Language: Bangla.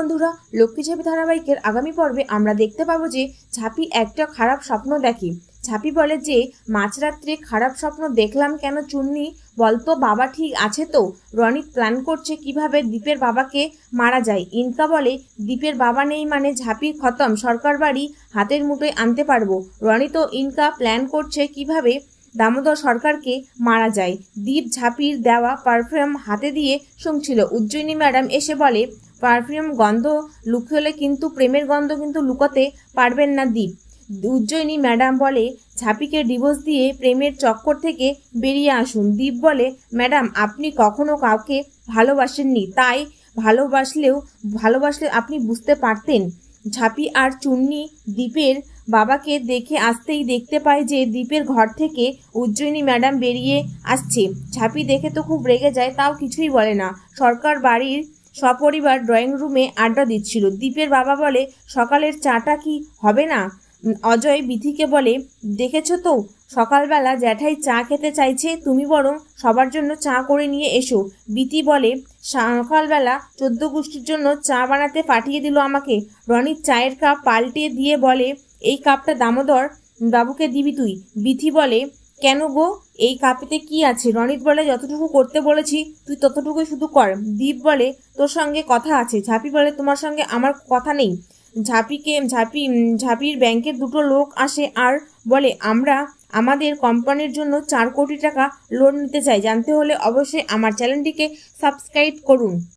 বন্ধুরা, লক্ষ্মী ঝাঁপি ধারাবাহিকের আগামী পর্বে আমরা দেখতে পাবো যে ঝাঁপি একটা খারাপ স্বপ্ন দেখে। ঝাঁপি বলে যে মাঝরাত্রে খারাপ স্বপ্ন দেখলাম কেন চুন্নি, বলতো বাবা ঠিক আছে তো? রনিত প্ল্যান করছে কিভাবে দীপের বাবাকে মারা যায়। ইনকা বলে দীপের বাবা নেই মানে ঝাঁপির খতম, সরকার বাড়ি হাতের মুঠোয় আনতে পারবো। রনিত ও ইনকা প্ল্যান করছে কিভাবে দামোদর সরকারকে মারা যায়। দীপ ঝাঁপির দেওয়া পারফিউম হাতে দিয়ে শুনছিল। উজ্জয়িনী ম্যাডাম এসে বলে পারফিউম গন্ধ লুকোলে কিন্তু প্রেমের গন্ধ কিন্তু লুকোতে পারবেন না দীপ। উজ্জয়িনী ম্যাডাম বলে ঝাঁপিকে ডিভোর্স দিয়ে প্রেমের চক্কর থেকে বেরিয়ে আসুন। দীপ বলে ম্যাডাম আপনি কখনো কাউকে ভালোবাসেননি, তাই ভালোবাসলে আপনি বুঝতে পারতেন। ঝাঁপি আর চুন্নি দীপের বাবাকে দেখে আসতেই দেখতে পায় যে দীপের ঘর থেকে উজ্জয়িনী ম্যাডাম বেরিয়ে আসছে। ঝাঁপি দেখে তো খুব রেগে যায়, তাও কিছুই বলে না। সরকার বাড়ির সপরিবার ড্রয়িং রুমে আড্ডা দিচ্ছিল। দীপের বাবা বলে সকালের চাটা কি হবে না? অজয় বিথিকে বলে দেখেছো তো সকালবেলা জ্যাঠাই চা খেতে চাইছে, তুমি বরং সবার জন্য চা করে নিয়ে এসো। বিথি বলে সকালবেলা 14 গোষ্ঠীর জন্য চা বানাতে পাঠিয়ে দিল আমাকে। রনির চায়ের কাপ পাল্টে দিয়ে বলে এই কাপটা দামোদর বাবুকে দিবি তুই। বিথি বলে কেন গো, এই কাপেতে কি আছে? রনিত বলে যতটুকু করতে বলেছি তুই ততটুকুই শুধু কর। দীপ বলে তোর সঙ্গে কথা আছে। ঝাঁপি বলে তোমার সঙ্গে আমার কথা নেই। ঝাঁপির ব্যাংকের দুটো লোক আসে আর বলে আমরা আমাদের কোম্পানির জন্য 4 কোটি টাকা লোন নিতে চাই। জানতে হলে অবশ্যই আমার চ্যানেলটিকে সাবস্ক্রাইব করুন।